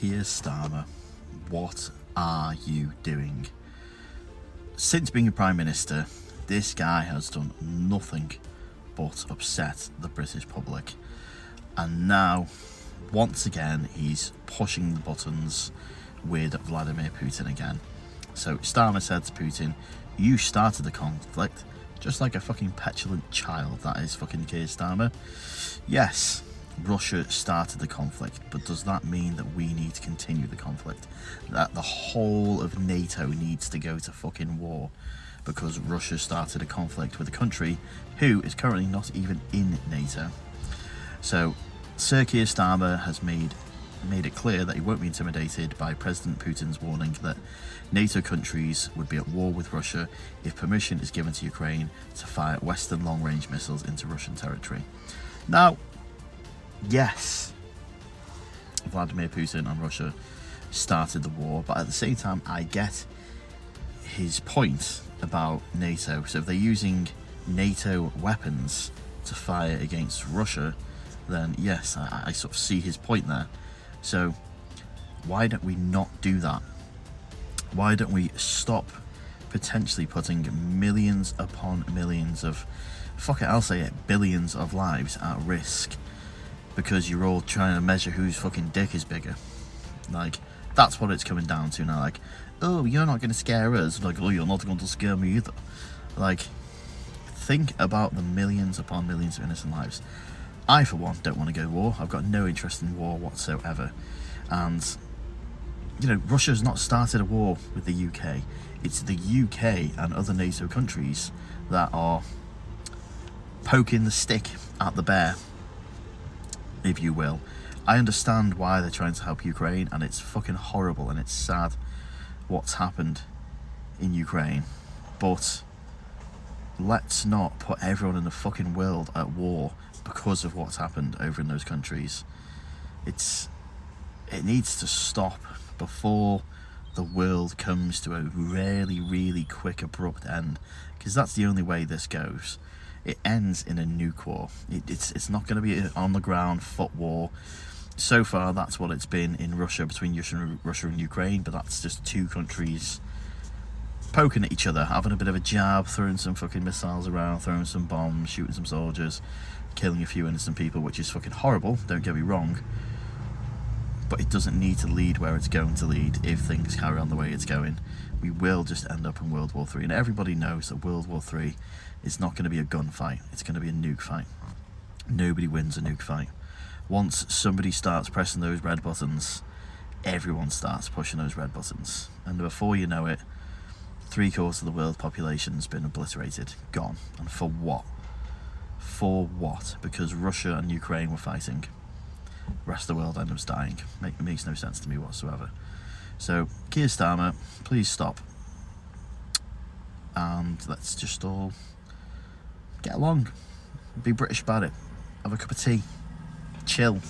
Keir Starmer, what are you doing? Since being a Prime Minister, this guy has done nothing but upset the British public. And now, once again, he's pushing the buttons with Vladimir Putin again. So Starmer said to Putin, you started the conflict, just like a fucking petulant child. That is fucking Keir Starmer. Yes, Russia started the conflict, but does that mean that we need to continue the conflict? That the whole of NATO needs to go to fucking war because Russia started a conflict with a country who is currently not even in NATO. So Sir Keir Starmer has made it clear that he won't be intimidated by President Putin's warning that NATO countries would be at war with Russia if permission is given to Ukraine to fire Western long-range missiles into Russian territory. Now, yes, Vladimir Putin and Russia started the war, but at the same time, I get his point about NATO. So if they're using NATO weapons to fire against Russia, then yes, I sort of see his point there. So why don't we not do that? Why don't we stop potentially putting millions upon millions of, fuck it, I'll say it, billions of lives at risk because you're all trying to measure whose fucking dick is bigger? Like, that's what it's coming down to now. Like, oh, you're not going to scare us. Like, oh, you're not going to scare me either. Like, think about the millions upon millions of innocent lives. I, for one, don't want to go to war. I've got no interest in war whatsoever. And, you know, Russia's not started a war with the UK. It's the UK and other NATO countries that are poking the stick at the bear, if you will. I understand why they're trying to help Ukraine, and it's fucking horrible and it's sad what's happened in Ukraine. But let's not put everyone in the fucking world at war because of what's happened over in those countries. It needs to stop before the world comes to a really, really quick, abrupt end, because that's the only way this goes. It ends in a nuke war. It's not going to be an on-the-ground foot war. So far, that's what it's been in Russia, between Russia and Ukraine, but that's just two countries poking at each other, having a bit of a jab, throwing some fucking missiles around, throwing some bombs, shooting some soldiers, killing a few innocent people, which is fucking horrible, don't get me wrong. But it doesn't need to lead where it's going to lead if things carry on the way it's going. We will just end up in World War III. And everybody knows that World War III is not going to be a gunfight. It's going to be a nuke fight. Nobody wins a nuke fight. Once somebody starts pressing those red buttons, everyone starts pushing those red buttons. And before you know it, 3/4 of the world population's been obliterated, gone. And for what? For what? Because Russia and Ukraine were fighting. The rest of the world ends up dying. It makes no sense to me whatsoever. So, Keir Starmer, please stop. And let's just all get along. Be British about it. Have a cup of tea. Chill.